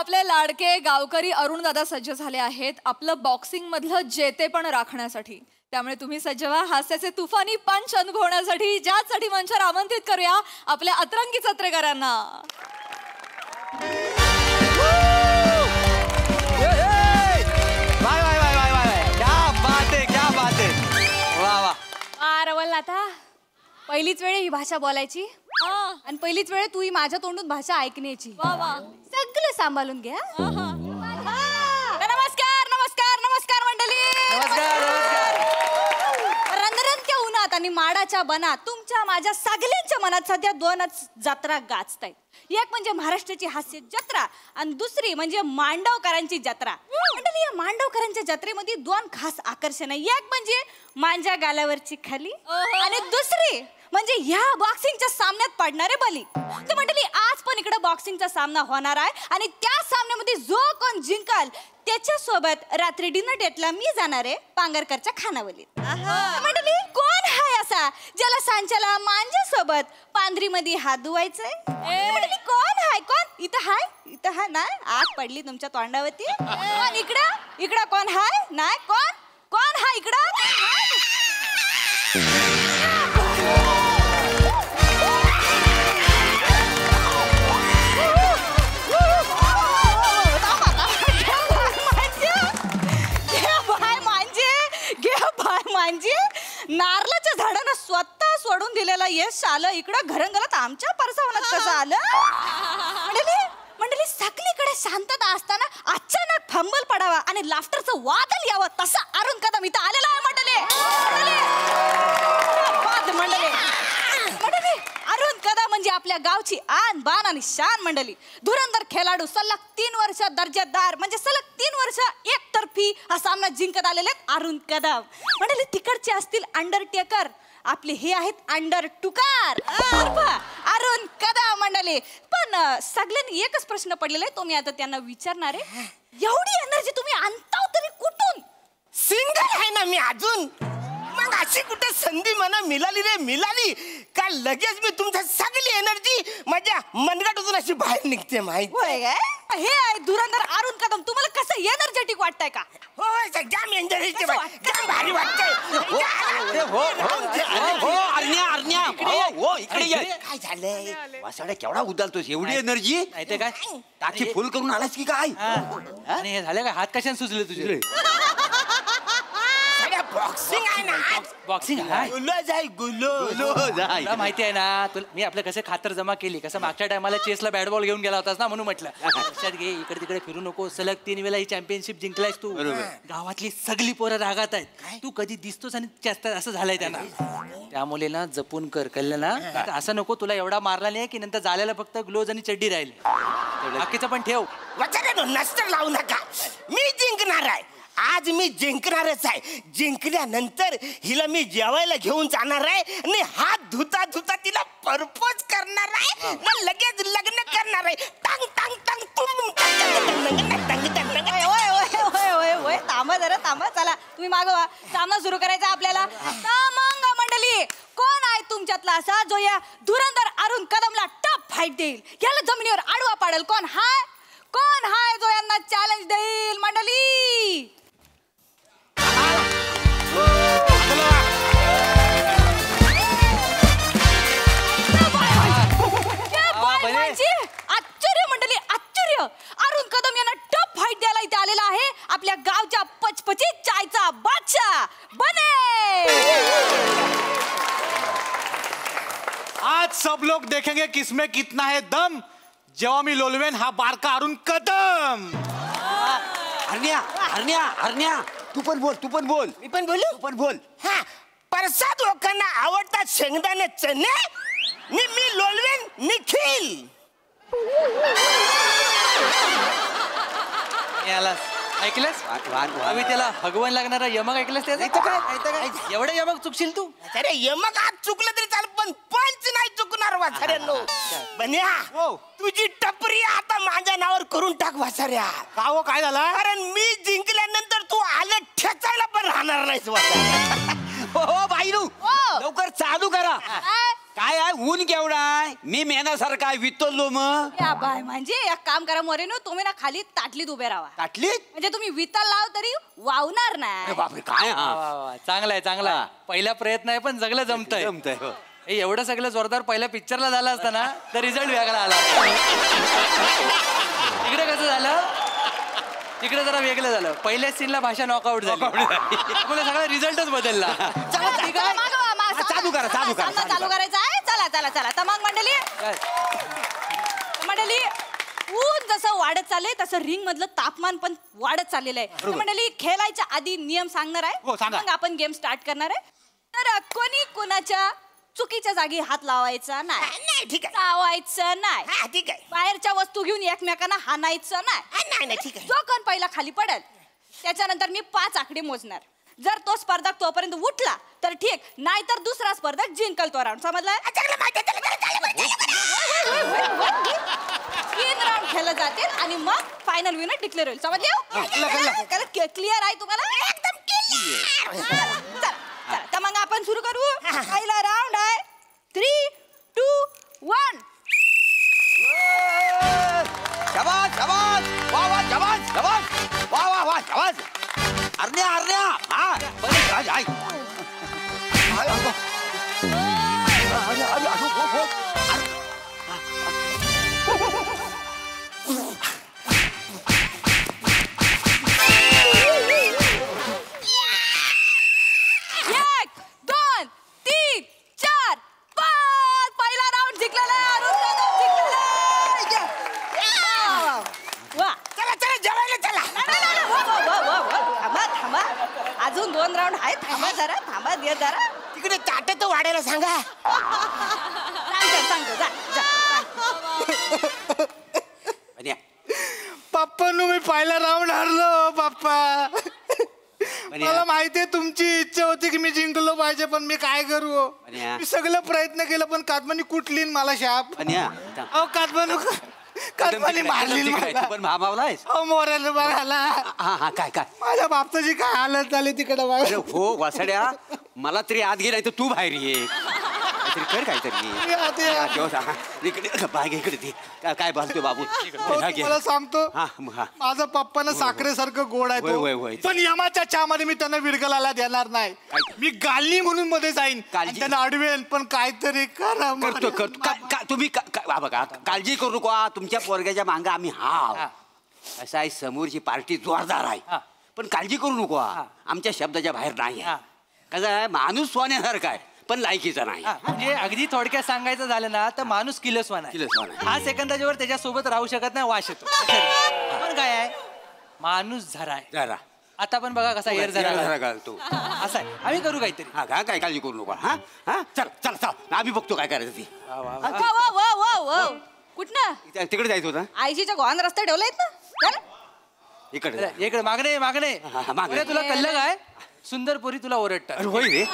आपले लाडके गावकरी अरुण दादा सज्ज झाले आहेत आपलं बॉक्सिंग मधलं जेतेपण राखण्यासाठी. त्यामुळे तुम्ही सज्ज व्हा हास्याचे तुफानी पंच अनुभवण्यासाठी, ज्यासाठी मंचावर आमंत्रित करूया आपल्या अतरंगी जत्रेकरांना. आता पहिलीच वेळ ही भाषा बोलायची आणि पहिलीच वेळ तू ही माझ्या तोंडून भाषा ऐकण्याची. सगळं सांभाळून घ्या. नमस्कार नमस्कार नमस्कार मंडळी. रणरणत्या उन्हात आणि माडाच्या बनात तुमच्या माझ्या सगळ्यांच्या मनात सध्या दोनच जत्रा गाजतायत. एक म्हणजे महाराष्ट्राची हास्य जत्रा आणि दुसरी म्हणजे मांडवकरांची जत्रा. मंडळी या मांडवकरांच्या जत्रेमध्ये दोन खास आकर्षण आहे. एक म्हणजे मांजा गालावरची खाली आणि दुसरी म्हणजे ह्या बॉक्सिंगच्या सामन्यात पडणारे बली. तर मंडळी आज पण इकडे बॉक्सिंगचा सामना होणार आहे आणि त्या सामन्यामध्ये जो कोण जिंकाल त्याच्या सोबत रात्री डिनर डेटला मी जाणार आहे पांगरकरच्या खानावलीत. मंडळी कोण हाय असा ज्याला सांच्याला मांजा सोबत पांढरीमध्ये हात धुवायचंय? मंडळी कोण हाय? कोण इथं हाय? इथं हाय नाही आग पडली तुमच्या तोंडावरती. कोण इकडं इकडं कोण हाय? नाही कोण कोण हाय इकडं? नारळाच्या झाडांना स्वतः सोडून दिलेला यश आलं इकडं घरंगलात आमच्या परसावनात कसं आलं? मंडळी सगळीकडे शांतता असताना अचानक फंबल पडावा आणि लाफ्टरचं वादळ यावं तसा अरुण कदम इथं आलेला आहे. मंडळी अरुण कदम म्हणजे आपल्या गावची आन बान आणि शान. मंडळी धुरंधर खेळाडू सलग 3 वर्ष दर्जेदार म्हणजे सलग 3 वर्ष एकतर्फी हा सामना जिंकत आलेले अरुण कदम. मंडळी तिकडचे असतील अंडरटेकर, आपले हे आहेत अंडर टुकार अरुण कदम. मंडळी पण सगळ्यांनी एकच प्रश्न पडलेला आहे तो मी आता त्यांना विचारणार आहे. एवढी एनर्जी तुम्ही आणता तरी कुठून? सिंगल आहे ना मी अजून. मग अशी कुठे संधी मला मिळाली रे मिळाली का लगेच मी तुमच्या सगळी एनर्जी माझ्या मनगटातून अशी बाहेर निघते माहिती आहे. हे आहे धुरंधर अरुण कदम. तुम्हाला कसं एनर्जेटिक वाटतंय का? हो जाम एनर्जेटिक जाम भारी वाटतंय. काय झालंय वासाड्या केवढा उदालतोस? एवढी एनर्जी नाही काय टाकी फुल करून आलास की काय? आणि हे झालं का हात कशाने सुचले तुझे? बॉक्सिंग आहे ना बॉक्सिंग आहे. तुला माहिती आहे ना तुला मी आपलं कसं खातर जमा केली कसं मागच्या टायमाला चेसला बॅट बॉल घेऊन गेला होतास ना म्हणून म्हटलं लक्षात घे इकडे तिकडे फिरू नको. सलग 3 वेळा ही चॅम्पियनशिप जिंकलायस तू. गावातली सगळी पोरं रागात आहेत. तू कधी दिसतोस आणि चेस्तात असं झालंय त्यांना. त्यामुळे ना जपून कर कळलं ना. असं नको तुला एवढा मारला नाही की नंतर झालेला फक्त ग्लोव्ज आणि चड्डी राहिले. बाकीचं पण ठेव. नस्तर लावू नका. मी जिंकणार आहे. आज मी जिंकणारच आहे. जिंकल्यानंतर हिला मी जेवायला घेऊन जाणार आहे आणि हात धुता धुता तिला प्रपोज करणार आहे. मग लगेच लग्न करणार आहे. टंग टंग टंग थांबा जरा थांबा. चला तुम्ही मागवा सामना सुरू करायचा आपल्याला. मग मंडळी कोण आहे तुमच्यातला असा जो या धुरंधर अरुण कदमला टफ फाईट देईल? याला जमिनीवर आडवा पाडेल? कोण हाय? कोण हाय जो यांना चॅलेंज देईल? मंडळी आश्चर्य मंडळी आश्चर्य. अरुण कदम यांना टफ फाईट द्यायला इथे आलेला आहे आपल्या गावच्या पचपचीत चायचा बादशाह बने. आज सब लोग देखेंगे किसमें कितना है दम. जेव्हा मी लोलवेन हा बारका अरुण कदम. हरण्या तू पण बोल. मी पण बोलू. तू पण बोल. हा प्रसाद लोकांना आवडतात शेंगदाणे चणे. मी लोलवेन निखिल. ऐकलंस आम्ही त्याला भगवान लागणारा यमक ऐकलंस त्याचं काय? एवढं यमक चुकशील तू? अरे यमक आज चुकलं तरी चाल पण पंच नाही चुकणार वासाऱ्यांनो. बन्या तुझी टपरी आता माझ्या नावावर करून टाक वासाऱ्या. का हो काय झाला? कारण मी जिंकल्यानंतर तू आले ठेचायला पण राहणार नाहीस वासाऱ्या. हो बाईरू लवकर चालू करा. काय आहे ऊन केवढा आहे मी मेनासारखा आहे वितलो मग या बाय म्हणजे एक काम करा मोरेनो तुम्ही ना खाली ताटलीत उभे राहा ताटलीत म्हणजे तुम्ही विता लाव तरी वावणार अरे नाही. बापरे काय वा, वा, वा. चांगला आहे चांगला आहे. पहिला प्रयत्न आहे पण सगळं जमतंय जमतंय हो. हे एवढं सगळं जोरदार पहिल्या पिक्चरला झालं असतं ना तर रिझल्ट वेगळा आला इकडे कसं झालं तिकडे जरा वेगळं झालं पहिल्या सीनला भाषा नॉकआउट झाली त्यामुळे सगळा रिझल्टच बदलला ठीक आहे? चालू करा, चालू करा, सामना चालू चालू करायचा आहे. चला चला चला तर मग मंडळी ऊन जसं वाढत चाललंय तसं रिंग मधलं तापमान पण वाढत चाललेलं आहे. तर मंडळी खेळायच्या आधी नियम सांगणार आहे हो, सांगा. मग आपण गेम स्टार्ट करणार आहे. तर कोणी कोणाच्या चुकीच्या जागी हात लावायचा नाही, नाही ठीक आहे चावायचं नाही, हा ठीक आहे बाहेरच्या वस्तू घेऊन एकमेकांना हाणायचं नाही. नाही नाही ठीक आहे जो कोण पहिला खाली पडेल त्याच्यानंतर मी 5 आकडे मोजणार. जर तो स्पर्धक तोपर्यंत उठला तर ठीक, नाहीतर दुसरा स्पर्धक जिंकल तो राऊंड. समजलाय? 3 राऊंड खेळले जातील आणि मग फायनल विनर डिक्लेअर होईल. समजले? क्लिअर आहे तुम्हाला? एकदम क्लिअर. तर मग आपण सुरू करू. पहिला राऊंड आहे 3, 2, 1. शाबास शाबास वा वा शाबास शाबास वा वा वा शाबास अर्ण्या अर्ण्या हा बरे आज आई एक, दोन, तीन, चार, पाच. पहिला राऊंड जिंकलेला आहे. अरुण कदम जिंकलेला आहे. वा. चला चला जेवायला चला नाही. वा. थांबा. अजून 2 राऊंड आहेत. थांबा दे जरा. तिकडे ताट तर वाढायला सांगा सांगतो जा. अन्या पप्पांनो मी पहिला राऊंड हारलो पप्पा आणि मला माहितीये तुमची इच्छा होती की मी जिंकलो पाहिजे पण मी काय करू आणि मी सगळं प्रयत्न केलं पण कातमानी कुठली मला शाप अन्या अहो कातमानी मारली मला. पण मामावलायस अहो मोऱ्याला बघायला हा हा काय काय माझ्या बापताची काय हालत झाली तिकडे अरे बघा हो वासड्या मला तरी आत गेलाय तर तू बाहेर ये काहीतरी कर काहीतरी या. इकडे बाग इकडे ते काय बोलतो बाबू अहो, हा, घे. तुम्हाला सांगतो हा हा माझा पप्पानं साखरेसारखं गोड आहे होय, होय, होय. तो पण यमाच्या चहामध्ये मी त्यांना विरगलाला देणार नाही मी गाली म्हणून मध्ये जाईन काळजी- आणि त्यांना अडवेन पण काहीतरी करा करतो तुम्ही बघा काळजी करू नको तुमच्या पोरग्याच्या मागं आम्ही हाव असं आहे समोरची पार्टी जोरदार आहे हा. पण काळजी करू नको आमच्या शब्दाच्या बाहेर नाही आहे कसं आहे माणूस सोन्यासारखा आहे पण लायकीचा नाही म्हणजे अगदी थोडक्यात सांगायचं झालं ना तर माणूस किलसवान आहे किलसवान आहे. 5 सेकंदाच्या वर त्याच्यासोबत राहू शकत नाही वास येतो पण काय आहे माणूस झरा आहे जरा आता पण बघा कसा एअर जरा झरा घालतो असा आहे आम्ही करू काहीतरी हा का काय काळजी करू नको हा हा चल चल चल आम्ही बघतो काय करायचं ती वा, वा, वा. वा. कुठनं? तिकडे जायचं होतं आईजीच्या गोहान रस्ते ठेवले आहेत ना. चल. इकडे इकडे मागणे मागणे हा, हा, मागणे. अरे, तुला कल्लं काय सुंदर पोरी तुला ओरडतात अरे होय रे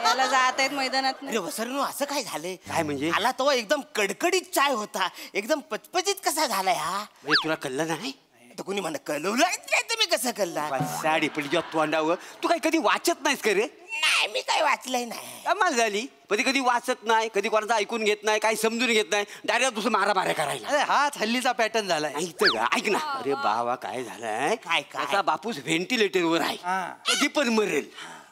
याला जात आहेत मैदानात. अरे वसरनो असं काय झालंय काय म्हणजे? आला तेव्हा एकदम कडकडीत चाय होता एकदम पचपचीत कसा झालाय हा म्हणजे तुला कळलं नाही तर कुणी म्हणा कळवलं नाही तुम्ही कसं कळला साडी पण तुझ्या तोंडावर तू काही कधी वाचत नाहीस का रे नाही मी काही वाचलंय नाही कमाल झाली कधी कधी वाचत नाही कधी कोणाचं ऐकून घेत नाही काही समजून घेत नाही डायरेक्ट दुसरं मारामाऱ्या करायला अरे हाच हल्लीचा पॅटर्न झालाय ऐकतं का ऐक ना अरे बाबा काय झालंय काय? त्याचा बापूस व्हेंटिलेटरवर आहे हा. कधी पण मरेल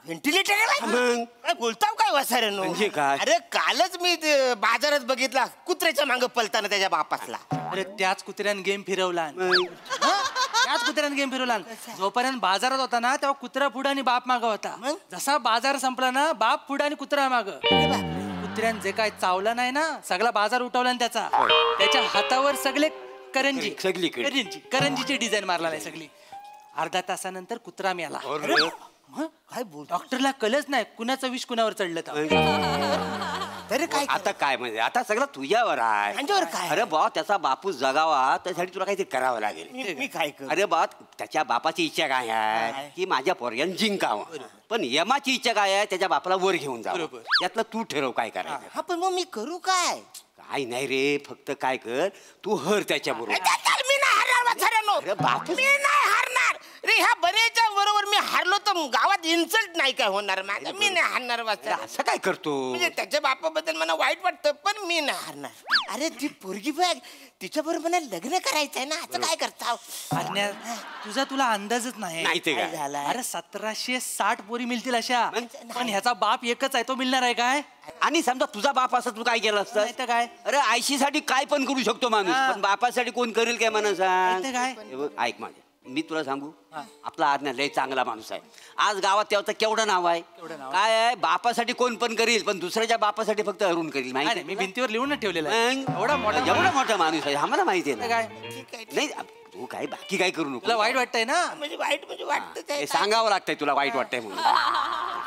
व्हेंटिलेटर मग? काय बोलताव काय वसाऱ्यानो म्हणजे काय? अरे कालच मी ते बाजारात बघितला कुत्र्याच्या मागं पलताना त्याच्या बापासला अरे त्याच कुत्र्यानं गेम फिरवला त्याच कुत्र्यानं गेम फिरवला जोपर्यंत बाजारात होता ना तेव्हा कुत्रा पुढे आणि बाप माग होता मग? जसा बाजार संपला ना बाप पुढे आणि कुत्रा माग कुत्र्यानं जे काय चावलं नाही ना सगळा बाजार उठवला ना त्याच्या हातावर सगळे करंजी सगळीकडे. करंजीची डिझाईन मारला नाही सगळी अर्धा तासानंतर कुत्रा मेला काय बोल डॉक्टरला कळच नाही कुणाचं विष कुणावर चढलं तर तरी काय आता काय म्हणजे आता सगळं तुझ्यावर आहे माझ्यावर काय? अरे बा त्याचा बापूस जगावा त्यासाठी तुला काहीतरी करावं लागेल मी काय करू अरे बा त्याच्या बापाची इच्छा काय आहे की माझ्या पोरग्यानं जिंकावं पण यमाची इच्छा काय आहे त्याच्या बापाला वर घेऊन जावं बरोबर. यातलं तू ठरव काय करायचं हा पण मग मी करू काय काय नाही रे फक्त काय कर तू हर त्याच्या बरोबर मी नाही हारणार वसाऱ्यानो अरे बाप. मी नाही हारणार रे ह्या बरेच्या बरोबर मी हारलो तर तो गावात इन्सल्ट नाही काय होणार माझं. मी नाही हारणार वाचा. असं काय करतो? म्हणजे त्याच्या बापाबद्दल मला वाईट वाटतं पण मी नाही हारणार. अरे ती पोरगी बघ, तिच्याबरोबर मला लग्न करायचंय ना, असं काय करता? अरण्या, तुझा तुला अंदाजच नाही. नाही ते काय झालं? अरे 1760 पोरी मिळतील अशा, पण ह्याचा बाप एकच आहे, तो मिळणार आहे काय? आणि समजा तुझा बाप असं तू काय केलं असतं? नाही तर काय? अरे आयशीसाठी काय पण करू शकतो माणूस, पण बापासाठी कोण करेल काय म्हणा सांग? नाही तर काय? हे बघ, ऐक माझे, मी तुला सांगू, आपला आज्ञा लय चांगला माणूस आहे. आज गावात त्याचं केवढं नाव आहे. काय आहे, बापासाठी कोण पण करील, पण दुसऱ्याच्या बापासाठी फक्त अरुण करील. माहिती नाही, मी भिंतीवर लिहून ठेवलेलं आहे. मग एवढा मोठा माणूस आहे, आम्हाला माहिती आहे ना. काय? नाही तू काय बाकी काय करू नको. तुला वाईट वाटतंय ना? म्हणजे वाईट म्हणजे वाटतं हे सांगावं लागतंय तुला वाईट वाटतंय म्हणून.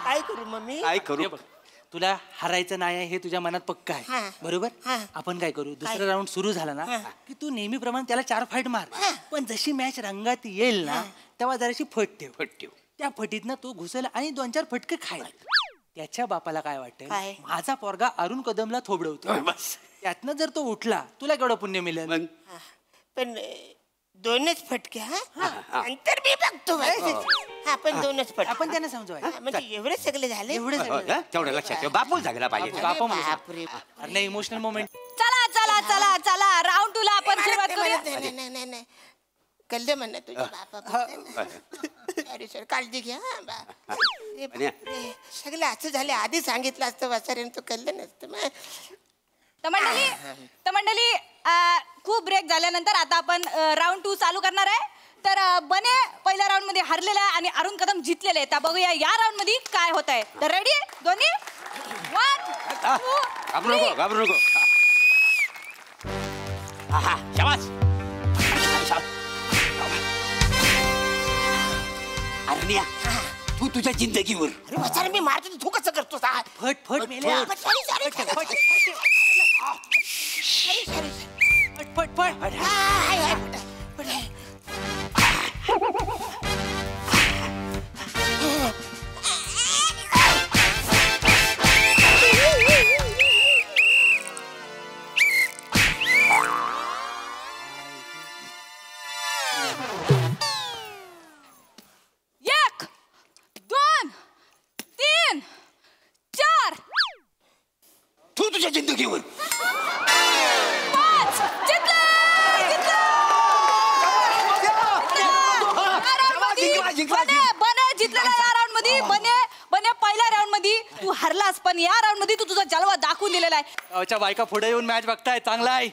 काय करू मम्मी? काय करू? हे बघ, तुला हरायचं नाही आहे हे तुझ्या मनात पक्का हा. आहे, बरोबर? हा. आपण काय करू, दुसरा राऊंड सुरू झाला ना की तू नेहमीप्रमाणे त्याला 4 फाईट मार, पण जशी मॅच रंगात येईल ना तेव्हा जराशी फट ठेव. त्या फटीतनं तो घुसेल आणि 2-4 फटके खायला. त्याच्या बापाला काय वाटतं, काय? माझा पोरगा अरुण कदमला थोबडवतो, बस. त्यातनं जर तो उठला तुला केवढं पुण्य मिळेल? मग पण 2च फटके. हा नंतर मी बघतो. हा पण 2च फटके. आपण त्यांना समजवाय. हा, म्हणजे एवढे सगळे झाले. एवढे सगळे. तेवढं लक्षात ठेव, बापूच झाला पाहिजे. बापा म्हणून. बापरे. अरे नाही, इमोशनल मोमेंट. चला चला चला चला राऊंड 2 ला आपण सुरुवात करूया. नाही कळलं म्हणणं तुझ्या बापा. अरे सर काळजी घ्या. सगळं असं झालं, आधी सांगितलं असतं वाचाऱ्यानं, तो कळलं नसतं. तर मंडळी खूप ब्रेक झाल्यानंतर आता आपण राऊंड 2 चालू करणार आहे. तर बने पहिल्या राऊंड मध्ये हरलेला आहे आणि अरुण कदम जिंकलेले आहे. तर बघूया या राऊंड मध्ये काय होत आहे. तर रेडी दोन्ही? 1 2 घाबरू नको. शाबास. अरण्या, तू तुझ्या जिंदगीवर. अरे वाचारे मी मारतो, तू कसं करतो? फट फट मेल्या. फट फट फट. तू तुझ्या जिंदगीवर. बने पहिल्या राऊंड मध्ये तू हरलास, पण या राऊंड मध्ये तू तुझा जलवा दाखवून दिलेला आहे. गावच्या बायका पुढे येऊन मॅच बघताय, चांगला आहे.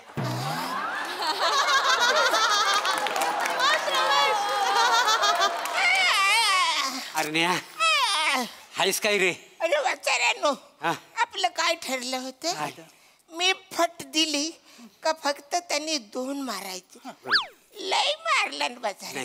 अरण्या, हायस काय रे? अरे वाचाऱ्यानो, हा? आपलं काय ठरलं होतं? मी फट दिली का फक्त त्यांनी 2 मारायचे. लय मारला वाचाऱ्या,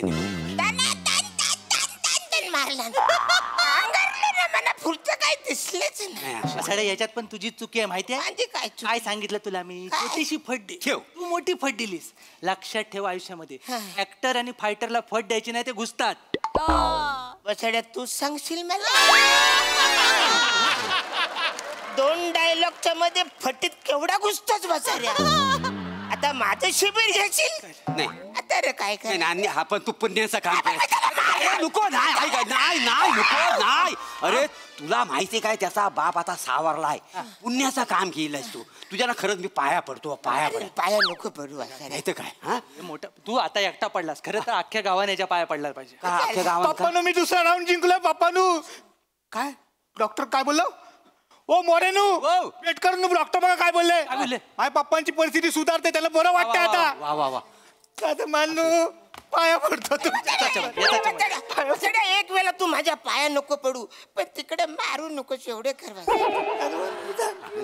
मारला. अंगारलं ना, मला पुढचं काय दिसलंच नाही. साड्या याच्यात पण तुझी चुकी आहे, माहिती आहे? आधी काय चूक? काय सांगितलं तुला मी? काय? छोटीशी फट दे. ठेव. तू मोठी फट दिलीस. लक्षात ठेव, आयुष्यामध्ये ऍक्टर आणि फायटरला फट द्यायची नाही, ते घुसतात. वाचाड्या तू सांगशील मला? 2 डायलॉगच्या मध्ये फटीत केवढा घुसतोच वाचाऱ्या. आता माझं शिबिर घेशील? नाही आता रे काय काय? नाही, हा पण तू पुण्याचं काम कर. नको, नाही नको, नाही. अरे तुला माहिती काय, त्याचा बाप आता सावरलाय. पुण्याचं काम केलंयस तू. तुझ्या ना खरंच मी पाया पडतो, पाया पड. पाया नको पडू वाचाऱ्या. नाही तर काय, हा? हे मोठं तू आता एकटा पडलास, खरं तर अख्ख्या गावाने याच्या पाया पडला पाहिजे. का अख्ख्या गावात का? पप्पानू मी दुसरा राऊंड जिंकलोय. पप्पानू काय डॉक्टर काय बोललो? ओ मोरेनू ओ. वेट कर नू. डॉक्टर बघा काय बोलले. काय बोलले? माझ्या पप्पांची परिस्थिती सुधारते, त्याला बरं वाटतं आता. वा वा वा. आता मानू पाया पडतो तू. वाचाड्या, एक वेळा तू माझ्या पाया नको पडू, पण तिकडे मारू नकोस एवढे कर.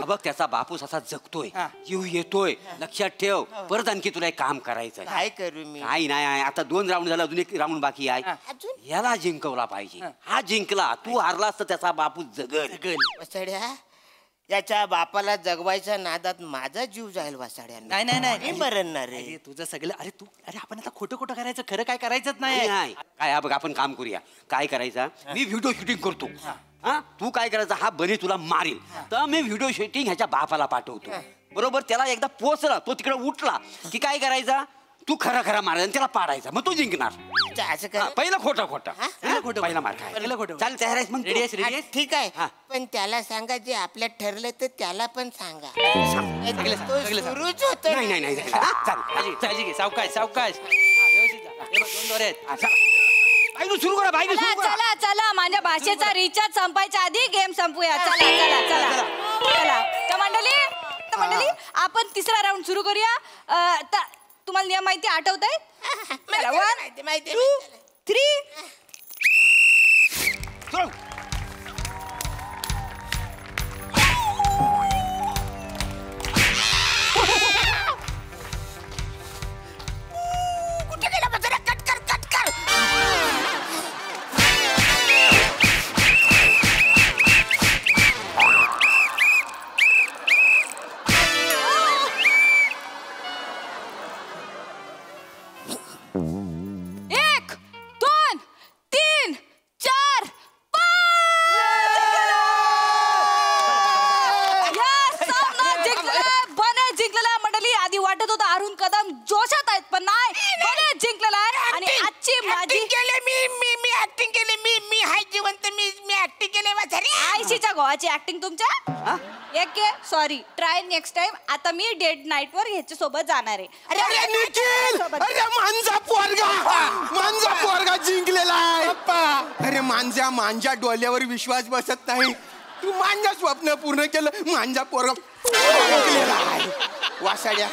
बघ त्याचा बापूस असा जगतोय, जीव येतोय. लक्षात ठेव, परत आणखी तुला एक काम करायचं. काय करू मी? काही नाही, आता 2 राऊंड झाला, अजून 1 राऊंड बाकी आहे. अजून? याला जिंकवला पाहिजे. हा जिंकला, तू हारलास तर त्याचा बापूस जगल. वाचाड्या, याच्या बापाला जगवायच्या नादात माझा जीव जाईल वासाड्यांना. नाही नाही नाही मी मरणार रे. अरे तुझं सगळं, अरे तू, अरे आपण आता खोटं खोटं करायचं, खरं काय करायचंच नाही. नाही काय, हा बघ आपण काम करूया. काय करायचं, मी व्हिडिओ शूटिंग करतो. हा, तू काय करायचं, हा बने तुला मारेल तर मी व्हिडिओ शूटिंग ह्याच्या बापाला पाठवतो. बरोबर, त्याला एकदा पोचला, तो तिकडे उठला की काय करायचा, तू खरा खरा मारायचा आणि त्याला पाडायचा, मग तो जिंकणार. असं कर पहिला खोटा खोटा खोटं. पहिला मार्क आहे पहिलं खोटं. चाल तयार आहेस मग रेडी आहेस रेडी आहेस ठीक आहे हा. पण त्याला सांगा जे आपल्या ठरलं तर त्याला पण सांगा सगळं सांग, तो सगळं सांग. सुरूच होत नाही नाही नाही चाल काळजी घे सावकाश सावकाश हा, व्यवस्थित जा. हे बघ, 2 दोरे आहेत बाईनं सुरू करा बाईनं चला सुरू करा चला चला माझ्या भाषेचा रिचार्ज संपायच्या आधी गेम संपूया चला चला चला चला तर मंडळी आपण तिसरा राऊंड सुरू करूया तुम्हाला नियम माहिती आठवत आहे 1 माहिती 2 3 सुरू कुठे गेला बघा कट कर कट कर एक 2 3 4 5 बने जिंकलेला मंडळी आधी वाटत होतं अरुण कदम जोशात आहेत पण नाही बने जिंकलेला आहे आणि आजची माझी ऍक्टिंग केली मी ऍक्टिंग केली मी हाय जिवंत मी ऍक्टिंग केली आयशीच्या गोवाची ऍक्टिंग तुमच्या एक सॉरी ट्राय नेक्स्ट टाइम आता मी डेट नाईट वर ह्याच्या सोबत जाणार आहे अरे निखिल अरे मांजा पोरगा जिंकलेला आहे अरे मांजा डोल्यावर विश्वास बसत नाही तू मांजा स्वप्न पूर्ण केलं मांजा पोरगा जिंकलेला आहे वासाड्या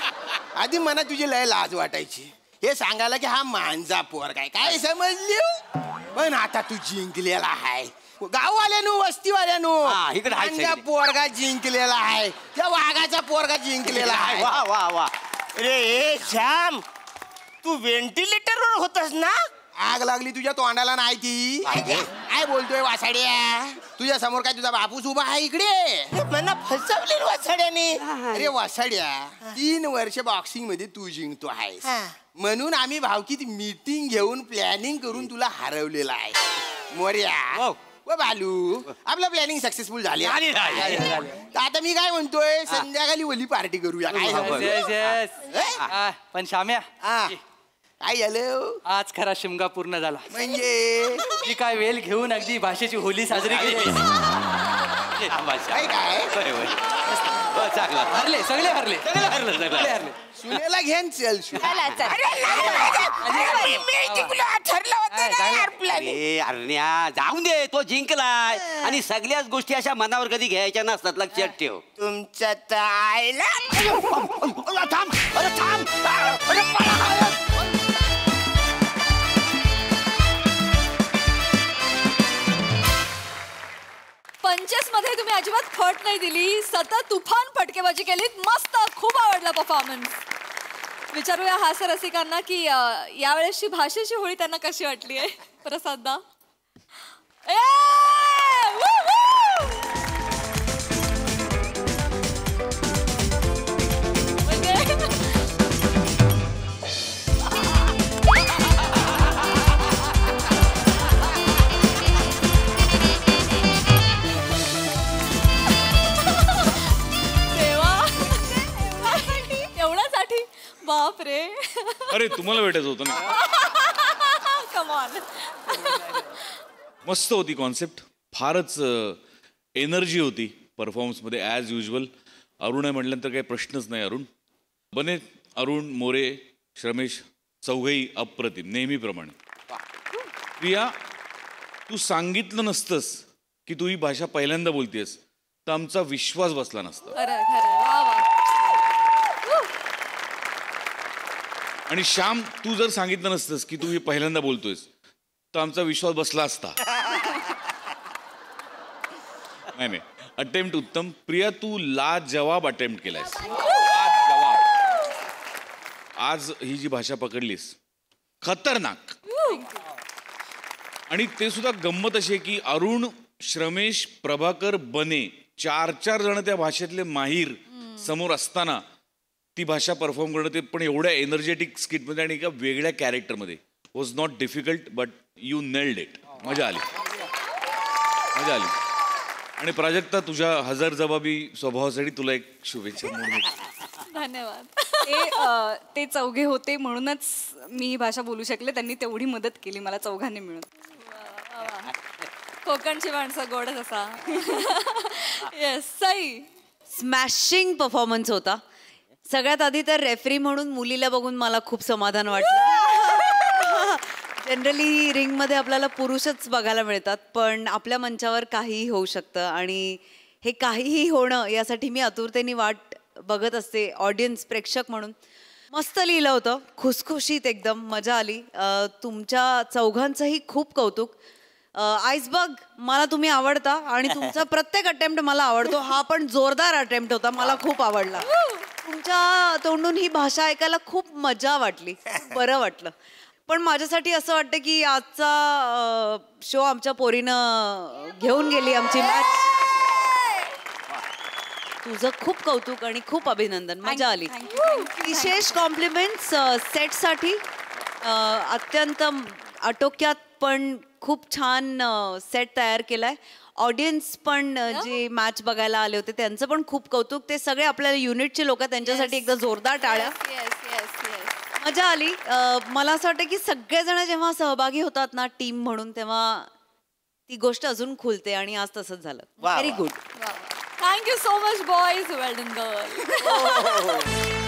आधी मला तुझी लय लाज वाटायची हे सांगायला की हा मांजा पोरगा आहे काय समजली पण आता तू जिंकलेला आहे गाववाल्यानो वस्तीवाल्यानो हा, इकडे आहे मांजा सगळे. पोरगा जिंकलेला आहे त्या वाघाचा पोरगा जिंकलेला आहे वा वा वा रे श्याम तू व्हेंटिलेटरवर होतस ना आग लागली तुझ्या तोंडाला नाही ती काय बोलतोय वासाड्या तुझ्या समोर काय तुझा बापूस उभा आहे इकडे मला फसवली वासाड्याने अरे वासाड्या 3 वर्ष बॉक्सिंग मध्ये तू जिंकतो आहेस म्हणून आम्ही भावकीत मीटिंग घेऊन प्लॅनिंग करून तुला हरवलेला आहे मोर्या व बालू आपलं प्लॅनिंग सक्सेसफुल झाले तर आता मी काय म्हणतोय संध्याकाळी वली पार्टी करूया काय Yes. पण शाम्या काय झालं आज खरा शिमगा पूर्ण झाला म्हणजे मी काय वेल घेऊन अगदी भाषेची होली साजरी केली काय काय चांगला हरले सगळे हरले हरलं सगळे सगळं हरले सुनेला घेन चल चला चल अरे अरण्या जाऊन दे तो जिंकलाय आणि सगळ्याच गोष्टी अशा मनावर कधी घ्यायच्या नसतात लक्षात ठेव तुमच्या तर आईला थांब अरे थांब अरे पळा. 25 मध्ये तुम्ही अजिबात फट नाही दिली सतत तुफान फटकेबाजी केलीत मस्त खूप आवडला परफॉर्मन्स विचारूया हास्य रसिकांना की यावेळेसची भाषेची होळी त्यांना कशी वाटली आहे प्रसाददा बाप रे अरे तुम्हाला भेटायचं होतं ना कमॉन मस्त होती कॉन्सेप्ट फारच एनर्जी होती परफॉर्मन्समध्ये ॲज युजल अरुण आहे म्हटल्यानंतर काही प्रश्नच नाही अरुण बने अरुण मोरे श्रमेश चौघही अप्रतिम नेहमीप्रमाणे प्रिया तू सांगितलं नसतंस की तू ही भाषा पहिल्यांदा बोलतेस तर आमचा विश्वास बसला नसता खरं खरं वा वा आणि श्याम तू जर सांगितलं नसतंस की तू हे पहिल्यांदा बोलतोयस तर आमचा विश्वास बसला असता नाही नाही अटेम्प्ट उत्तम प्रिया तू लाजवाब अटेम्प्ट केलायस लाजवाब आज ही जी भाषा पकडलीस खतरनाक आणि ते सुद्धा गंमत अशी आहे की अरुण श्रमेश प्रभाकर बने 4 जण त्या भाषेतले माहीर समोर असताना ती भाषा परफॉर्म करणं ते पण एवढ्या एनर्जेटिक स्किटमध्ये आणि एका वेगळ्या कॅरेक्टरमध्ये was not difficult but you nailed it मजा आली मजा आली आणि प्राजक्ता तुझ्या हजरजबाबी स्वभावासाठी तुला एक शुभेच्छा म्हणून धन्यवाद ते चौघे होते म्हणूनच मी ही भाषा बोलू शकले. त्यांनी तेवढी मदत केली मला चौघांनी मिळून. कोकणची माणसं गोडच असा. येस सई. स्मॅशिंग परफॉर्मन्स होता. सगळ्यात आधी तर रेफरी म्हणून मुलीला बघून मला खूप समाधान वाटलं. जनरली रिंगमध्ये आपल्याला पुरुषच बघायला मिळतात, पण आपल्या मंचावर काहीही होऊ शकतं आणि हे काहीही होणं यासाठी मी आतुरतेने वाट बघत असते ऑडियन्स प्रेक्षक म्हणून. मस्त लिहिलं होतं, खुसखुशीत एकदम मजा आली. तुमच्या चौघांचंही खूप कौतुक. आईसबर्ग मला तुम्ही आवडता आणि तुमचा प्रत्येक अटेम्प्ट मला आवडतो. हा पण जोरदार अटेम्प्ट होता, मला खूप आवडला. तुमच्या तोंडून ही भाषा ऐकायला खूप मजा वाटली, बरं वाटलं. पण माझ्यासाठी असं वाटतं की आजचा शो आमच्या पोरीनं घेऊन गेली आमची मॅच. तुझं खूप कौतुक आणि खूप अभिनंदन, मजा आली. विशेष कॉम्प्लिमेंट्स सेटसाठी. अत्यंत आटोक्यात पण खूप छान सेट तयार केलाय. ऑडियन्स पण जे मॅच बघायला आले होते त्यांचं पण खूप कौतुक. ते सगळे आपल्या युनिटचे लोक, त्यांच्यासाठी एकदा जोरदार टाळ्या. मजा आली. मला असं वाटतं की सगळेजण जेव्हा सहभागी होतात ना टीम म्हणून, तेव्हा ती गोष्ट अजून खुलते आणि आज तसंच झालं. Very good. Thank you so much boys. Well done girl.